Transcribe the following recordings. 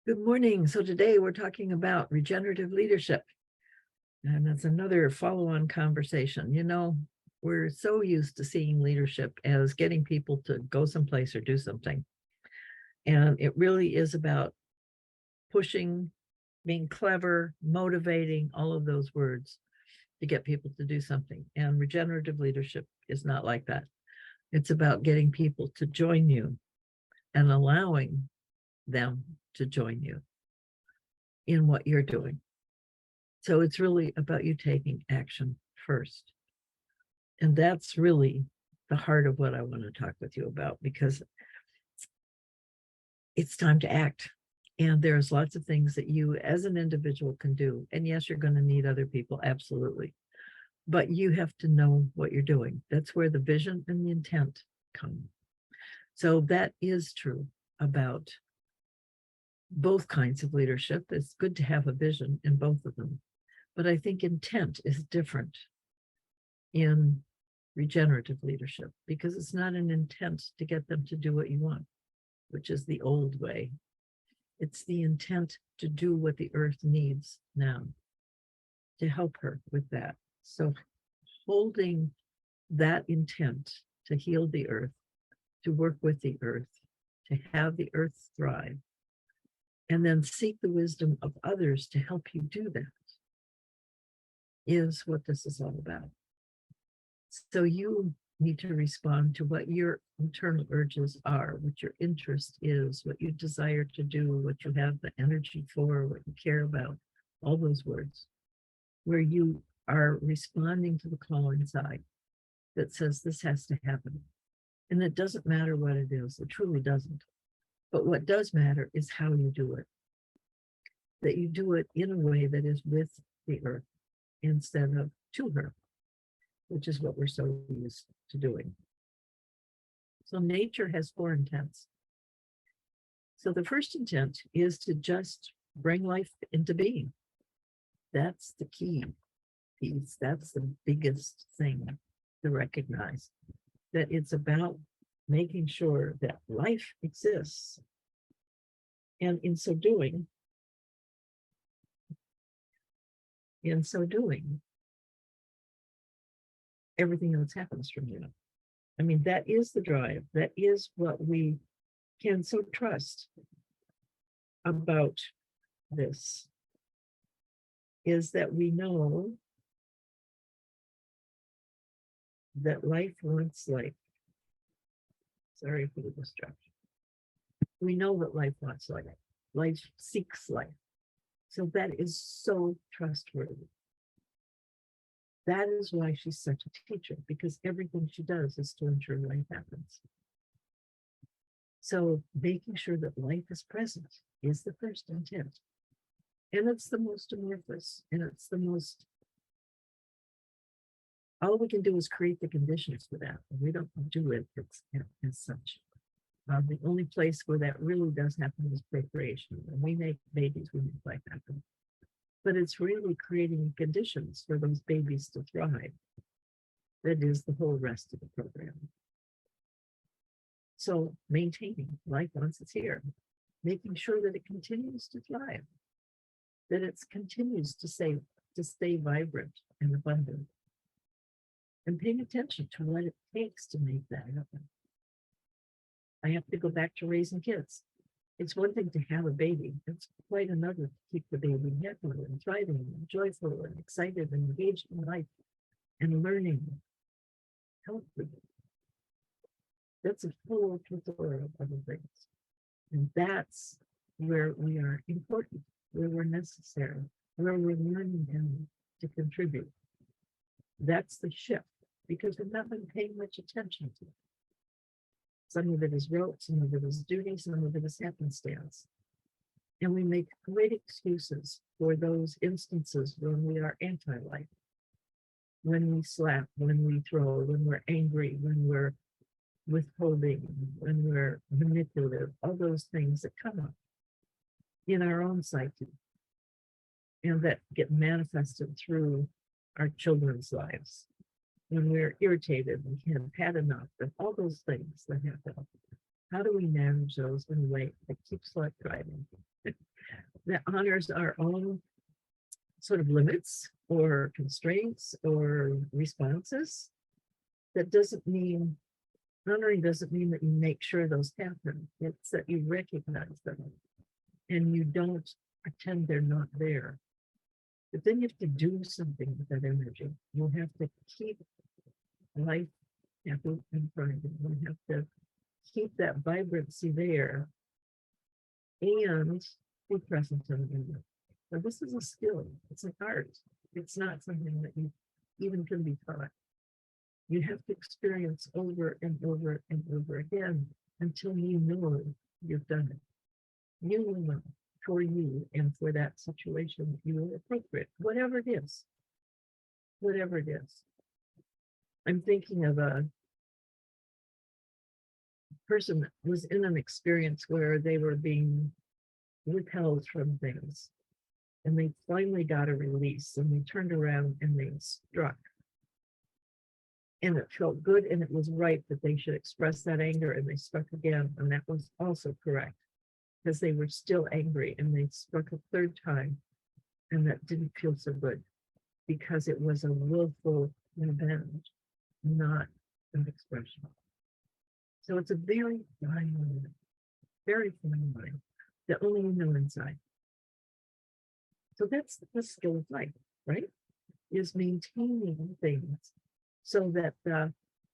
Good morning. So today we're talking about regenerative leadership, and that's another follow-on conversation. We're so used to seeing leadership as getting people to go someplace or do something. And it really is about pushing, being clever, motivating, all of those words to get people to do something. And regenerative leadership is not like that. It's about getting people to join you and allowing them to join you in what you're doing. So it's really about you taking action first. And that's really the heart of what I want to talk with you about, because it's time to act. And there's lots of things that you as an individual can do. And yes, you're going to need other people, absolutely. But you have to know what you're doing. That's where the vision and the intent come. So that is true about both kinds of leadership. It's good to have a vision in both of them. But I think intent is different in regenerative leadership, because it's not an intent to get them to do what you want, which is the old way. It's the intent to do what the earth needs now, to help her with that. So holding that intent to heal the earth, to work with the earth, to have the earth thrive, and then seek the wisdom of others to help you do that, is what this is all about. So you need to respond to what your internal urges are, what your interest is, what you desire to do, what you have the energy for, what you care about, all those words, where you are responding to the call inside that says this has to happen. And it doesn't matter what it is, it truly doesn't. But what does matter is how you do it, that you do it in a way that is with the earth instead of to her, which is what we're so used to doing. So nature has 4 intents. So the first intent is to just bring life into being. That's the key piece. That's the biggest thing to recognize, that it's about making sure that life exists. And in so doing, everything else happens from you. I mean, that is the drive. That is what we can so trust about this, is that we know that life wants life. Sorry for the distraction. We know that life wants life. Life seeks life. So that is so trustworthy. That is why she's such a teacher, because everything she does is to ensure life happens. So making sure that life is present is the first intent. And it's the most amorphous, and it's the most, all we can do is create the conditions for that. We don't do it as such. The only place where that really does happen is procreation. When we make babies, we make life happen. But it's really creating conditions for those babies to thrive. That is the whole rest of the program. So maintaining life once it's here, making sure that it continues to thrive, that it continues to stay vibrant and abundant, and paying attention to what it takes to make that happen. I have to go back to raising kids. It's one thing to have a baby. It's quite another to keep the baby happy and thriving and joyful and excited and engaged in life and learning healthy. That's a whole plethora of other things. And that's where we are important, where we're necessary, where we're learning and to contribute. That's the shift, because we've not been paying much attention to it. Some of it is rote, some of it is duty, some of it is happenstance. And we make great excuses for those instances when we are anti-life, when we slap, when we throw, when we're angry, when we're withholding, when we're manipulative, all those things that come up in our own psyche and that get manifested through our children's lives. When we're irritated, we can't have had enough, and all those things that happen. How do we manage those in a way that keeps life thriving? that honors our own sort of limits or constraints or responses. That doesn't mean, honoring doesn't mean that you make sure those happen. It's that you recognize them and you don't pretend they're not there. But then you have to do something with that energy. You have to keep life happy and thriving. You have to keep that vibrancy there and be present in the moment. So this is a skill. It's an art. It's not something that you even can be taught. You have to experience over and over and over again until you know you've done it. You will know for you and for that situation you are appropriate, whatever it is. Whatever it is. I'm thinking of a person that was in an experience where they were being withheld from things. And they finally got a release and they turned around and they struck. And it felt good and it was right that they should express that anger, and they struck again. And that was also correct because they were still angry and they struck a third time. And that didn't feel so good because it was a willful revenge, not an expression. So it's a very fine line that only you know inside. So that's the skill of life, right? Is maintaining things so that the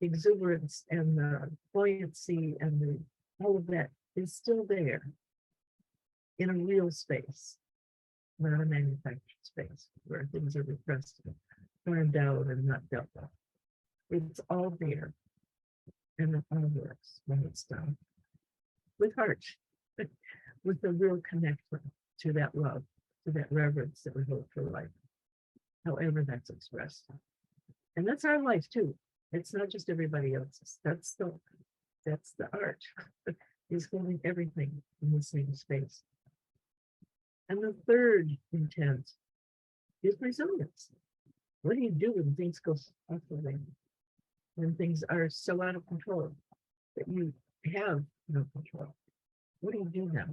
exuberance and the buoyancy and all of that is still there in a real space, not a manufactured space where things are repressed, burned out, and not dealt with. It's all there, and it all works when it's done with heart, with a real connection to that love, to that reverence that we hold for life, however that's expressed. And that's our life too. It's not just everybody else's. That's the art, is holding everything in the same space. And the third intent is resilience. What do you do when things go off the lane? When things are so out of control that you have no control? What do you do now?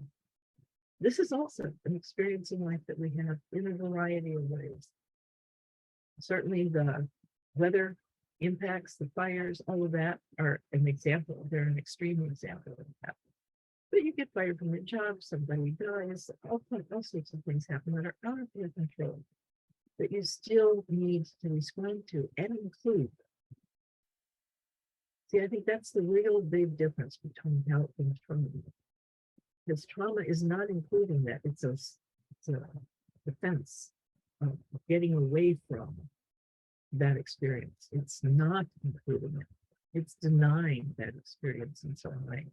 This is also an experience in life that we have in a variety of ways. Certainly the weather impacts, the fires, all of that are an example. They're an extreme example of that. But you get fired from your job, somebody dies, all sorts of things happen that are out of your control that you still need to respond to and include. See, I think that's the real big difference between health and trauma. Because trauma is not including that. It's a defense of getting away from that experience. It's not including it. It's denying that experience in some way.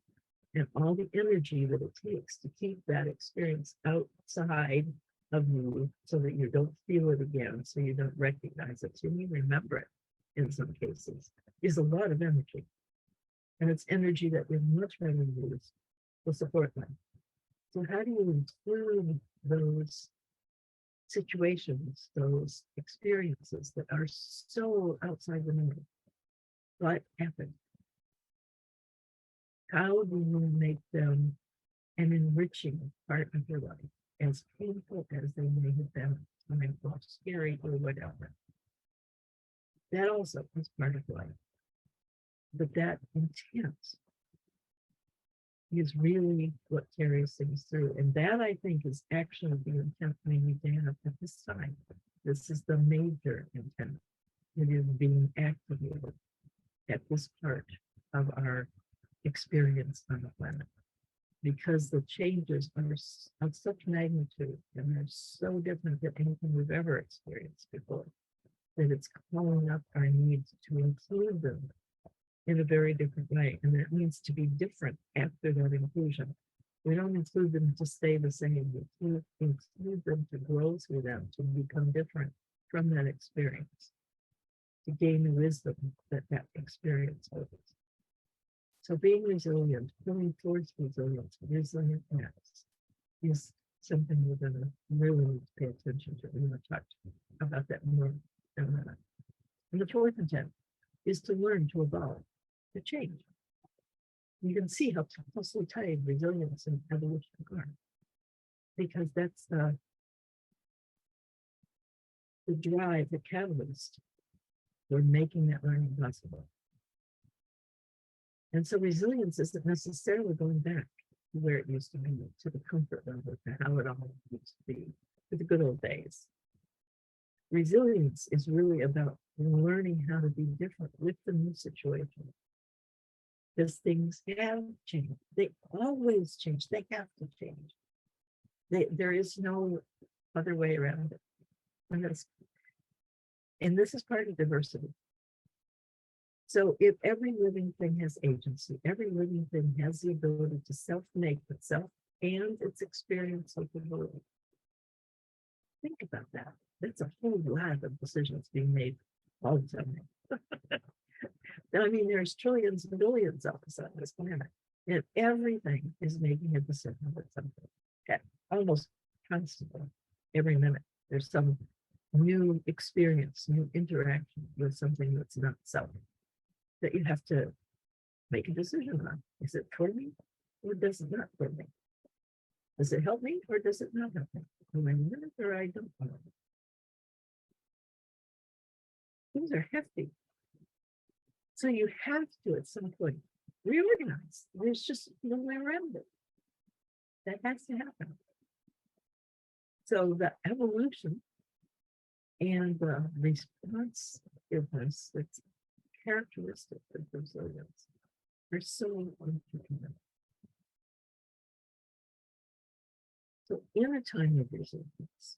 And all the energy that it takes to keep that experience outside of you so that you don't feel it again, so you don't recognize it, so you remember it in some cases, is a lot of energy. And it's energy that we much rather use to support them. So how do you include those situations, those experiences that are so outside the norm, but happen? How do you make them an enriching part of your life, as painful as they may have been, or scary, or whatever? That also is part of life. But that intent is really what carries things through. And that, I think, is actually the intent we need to have at this time. This is the major intent that is being activated at this part of our experience on the planet. Because the changes are of such magnitude and they're so different than anything we've ever experienced before, that it's calling up our need to include them in a very different way. And that means to be different after that inclusion. We don't include them to stay the same. We include them to grow through them, to become different from that experience, to gain the wisdom that that experience holds. So being resilient, going towards resilience, resilientness, is something we're going to really need to pay attention to. We're going to talk about that more in a minute. And the fourth intent is to learn to evolve, to change. You can see how closely tied resilience and evolution are. because that's the drive, the catalyst for making that learning possible. And so resilience isn't necessarily going back to where it used to be, to the comfort level, to how it all used to be, to the good old days. Resilience is really about learning how to be different with the new situation. Because things have changed. They always change. They have to change. There is no other way around it. And this is part of diversity. So if every living thing has agency, every living thing has the ability to self-make itself and its experience of the world. Think about that. That's a whole lot of decisions being made all the time. I mean, there's trillions and billions of us on this planet, and everything is making a decision with something. Okay. Almost constantly, every minute, there's some new experience, new interaction with something that's not self that you have to make a decision on. Is it for me or does it not for me? Does it help me or does it not help me? Do I want it or I don't want it? These are hefty. So you have to, at some point, reorganize. There's just no way around it. That has to happen. So the evolution and the responsiveness that's characteristic of resilience are so important. So in a time of resilience,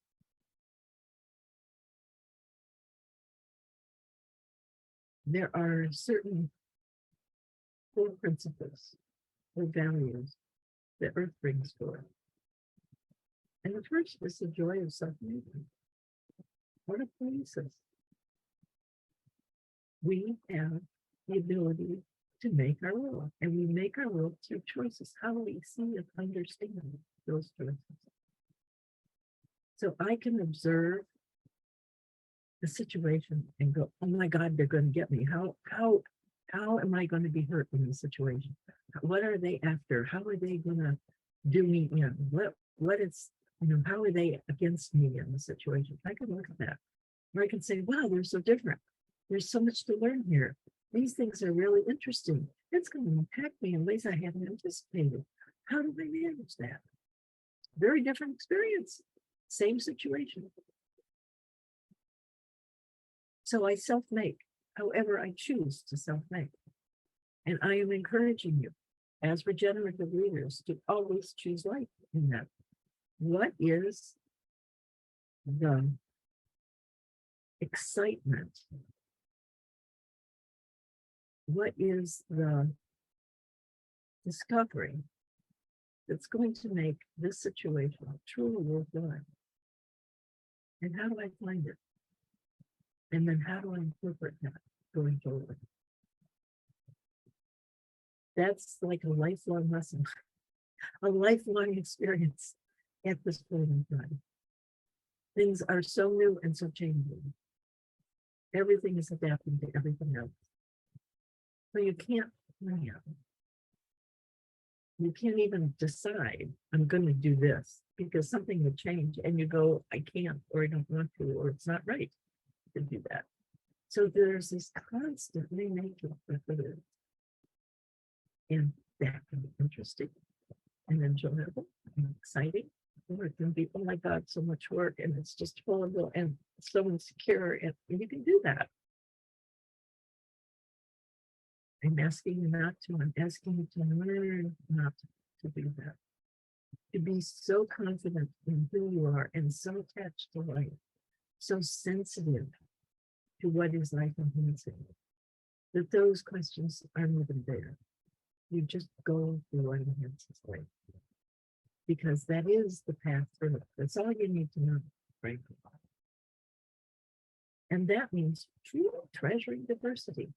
there are certain core principles or values that Earth brings forth. And the first is the joy of self-making. What a place is. We have the ability to make our world, and we make our world through choices. How do we see and understand those choices? So I can observe the situation and go, oh my God, they're going to get me. How am I going to be hurt in this situation? What are they after? How are they going to do me in? What is, how are they against me in the situation? I can look at that. Or I can say, wow, they're so different. There's so much to learn here. These things are really interesting. It's going to impact me in ways I haven't anticipated. How do I manage that? Very different experience, same situation. So I self-make, however I choose to self-make. And I am encouraging you as regenerative leaders to always choose life in that. What is the excitement? What is the discovery that's going to make this situation truly worthwhile? And how do I find it? And then how do I interpret that going forward? That's like a lifelong lesson, a lifelong experience at this point in time. Things are so new and so changing. Everything is adapting to everything else. So you can't plan. You can't even decide, I'm going to do this, because something will change and you go, I can't, or I don't want to, or it's not right to do that. So there's this constant remaking of the. And that can be interesting and enjoyable and exciting. Or it can be, oh my God, so much work and it's just horrible and so insecure. And you can do that. I'm asking you not to. I'm asking you to learn not to do that. To be so confident in who you are and so attached to life, so sensitive to what is life enhancing, that those questions aren't even there. You just go through what enhances life. Because that is the path through it. That's all you need to know, frankly. And that means truly treasuring diversity.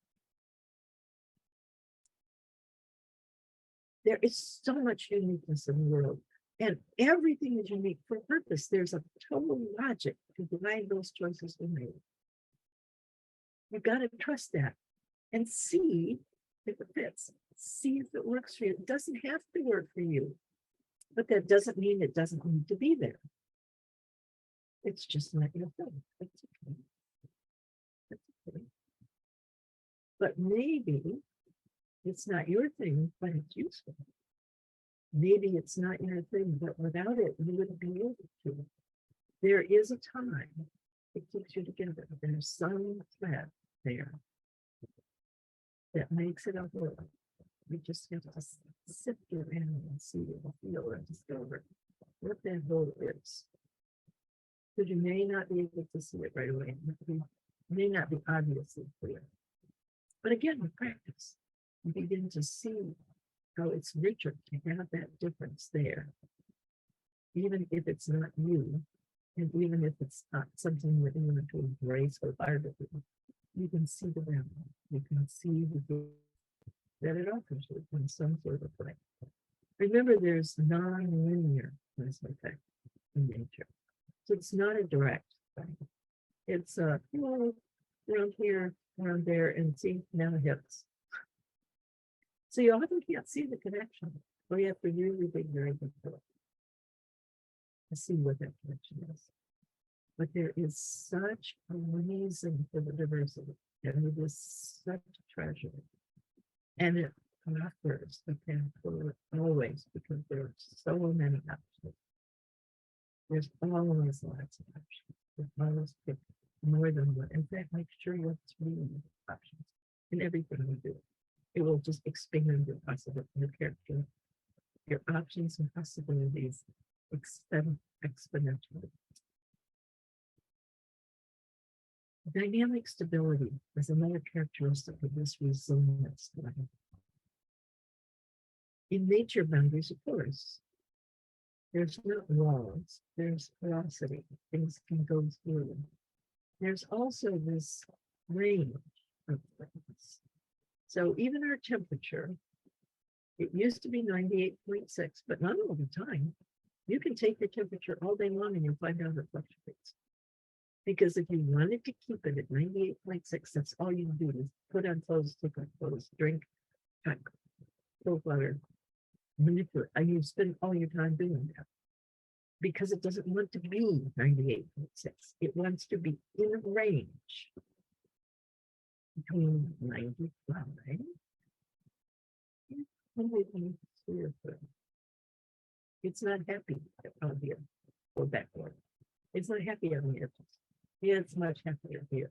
There is so much uniqueness in the world, and everything is unique for a purpose. There's a total logic to why those choices were made. You've got to trust that and see if it fits. See if it works for you. It doesn't have to work for you. But that doesn't mean it doesn't need to be there. It's just not your thing. That's okay. That's okay. But maybe it's not your thing, but it's useful. Maybe it's not your thing, but without it, you wouldn't be able to. There is a time that keeps you together. There's some thread there that makes it a whole. You just have to sit there and see and feel and discover what that whole is. Because you may not be able to see it right away. It may not be obviously clear. But again, with practice, you begin to see how it's richer to have that difference there. Even if it's not you, and even if it's not something that you want to embrace or part of it, you can see the value. You can see the that it offers you in some sort of way. Remember, there's non-linear effect in nature. So it's not a direct thing. It's around here, around there, and see, now it hits. So you often can't see the connection, or you have to really be very good for it to see what that connection is. But there is such a reason for the diversity, and it is such a treasure. And it offers the path forward always, because there are so many options. There's always lots of options. There's always pick more than one. In fact, make sure you have 3 options in everything you do. It will just expand your possibility, your character, your options and possibilities exponentially. Dynamic stability is another characteristic of this resilience. In nature, boundaries, of course, there's not walls, there's velocity, things can go through. There's also this range of things. So even our temperature, it used to be 98.6, but not all the time. You can take your temperature all day long and you'll find out it fluctuates. Because if you wanted to keep it at 98.6, that's all you do is put on clothes, take off clothes, drink, cold water, manipulate. And you spend all your time doing that. Because it doesn't want to be 98.6. It wants to be in a range between 95 and 100. It's not happy out here or backward. It's not happy on the edges. Yeah, it's much happier here.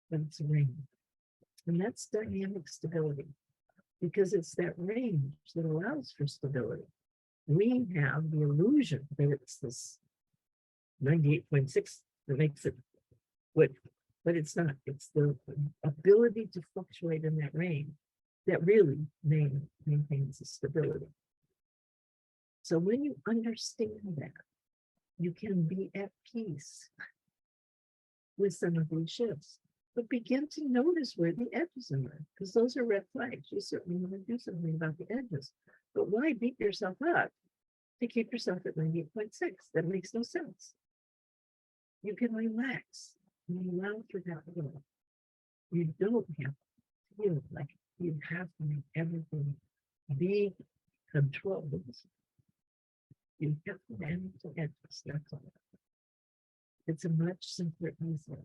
But it's a range. And that's dynamic stability, because it's that range that allows for stability. We have the illusion that it's this 98.6 that makes it what, but it's not. It's the ability to fluctuate in that range that really maintains the stability. So when you understand that, you can be at peace with some of these shifts, but begin to notice where the edges are, because those are red flags. You certainly want to do something about the edges. But why beat yourself up to keep yourself at 98.6? That makes no sense. You can relax and allow for that flow. You don't have to feel like you have to make everything be controlled. You have to manage the edges. That's all. It's a much simpler answer.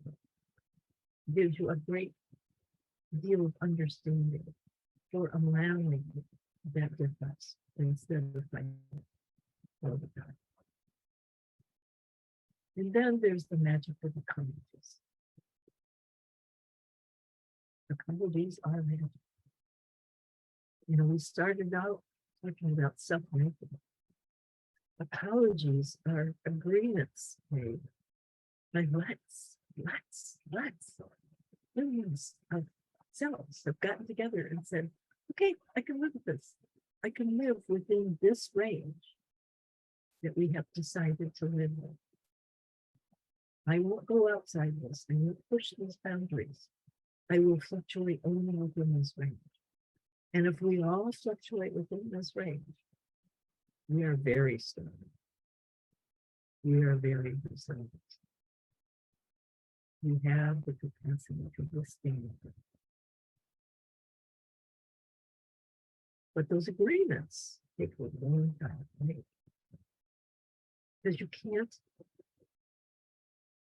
It gives you a great deal of understanding for allowing that difference instead of fighting all the time. And then there's the magic of the ecologies. Ecologies are magic. You know, we started out talking about self-making. Apologies are agreements made by lots, millions of cells have gotten together and said, okay, I can live with this. I can live within this range that we have decided to live with. I won't go outside this. I won't push these boundaries. I will fluctuate only within this range. And if we all fluctuate within this range, we are very strong. We are very resilient. We have the capacity to withstand it. But those agreements take a long time, right? Because you can't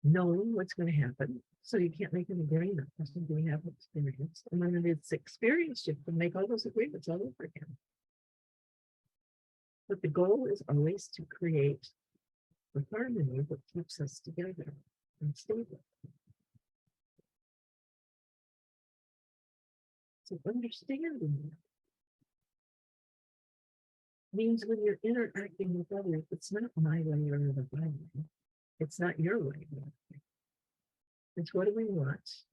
know what's going to happen. So you can't make an agreement because you have experience. And when it's experienced, you can make all those agreements all over again. But the goal is always to create the harmony that keeps us together and stable. So understanding that means when you're interacting with others, it's not my way or the my way. It's not your way. It's what do we want?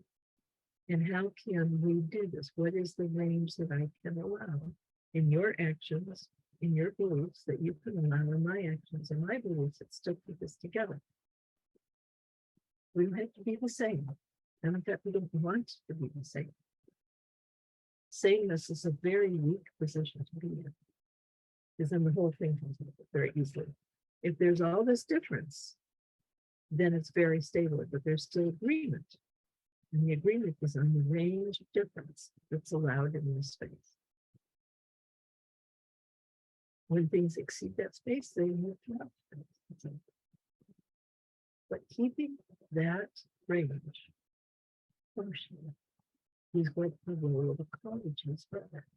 And how can we do this? What is the range that I can allow in your actions, in your beliefs that you can allow in my actions and my beliefs that still keep us together? We have to be the same. And in fact, we don't want to be the same. Sameness is a very weak position to be in, because then the whole thing comes up very easily. If there's all this difference, then it's very stable, but there's still agreement. And the agreement is on the range of difference that's allowed in this space. When things exceed that space, they move to that space. But keeping that range functioning is what the role of a college is for that.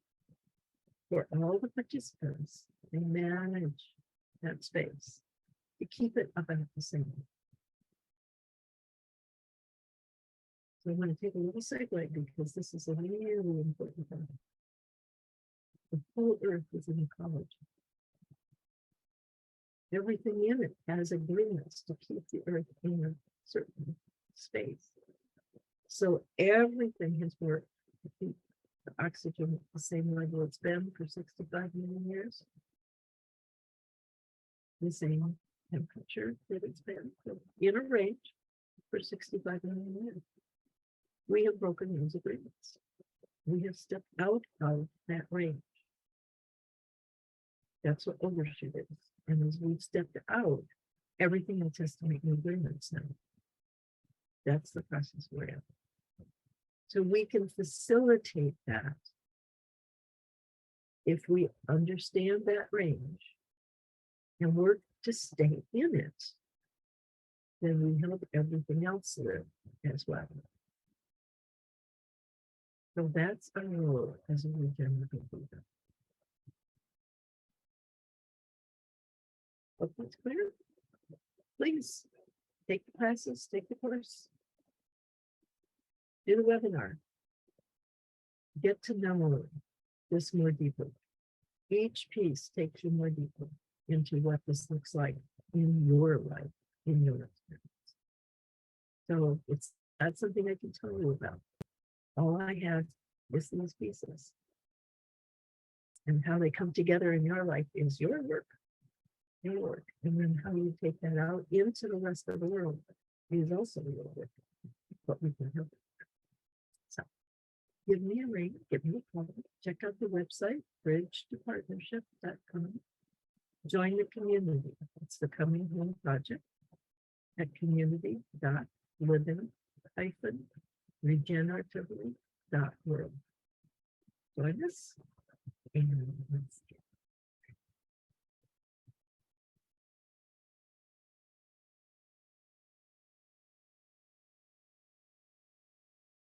For all the participants, they manage that space to keep it about the same. So I'm going to take a little segue because this is a really important thing. The whole earth is an ecology. Everything in it has agreements to keep the earth in a certain space. So everything has worked to keep the oxygen at the same level it's been for 65 million years. The same temperature that it's been in a range for 65 million years. We have broken those agreements. We have stepped out of that range. That's what overshoot is. And as we've stepped out, everything else has to make new agreements now. That's the process we're in. So we can facilitate that if we understand that range and work to stay in it, then we help everything else live as well. So that's our role as a regenerative leader. Hope that's clear. Please take the classes, take the course, do the webinar, get to know this more deeply. Each piece takes you more deeply into what this looks like in your life, in your experience. So it's not something I can tell you about. All I have is these pieces. And how they come together in your life is your work. Your work. And then how you take that out into the rest of the world is also your work. What we can help. So give me a ring, give me a call, check out the website, bridgetopartnership.com. Join the community. It's the Coming Home Project at community.living-regeneratively.org. Join us and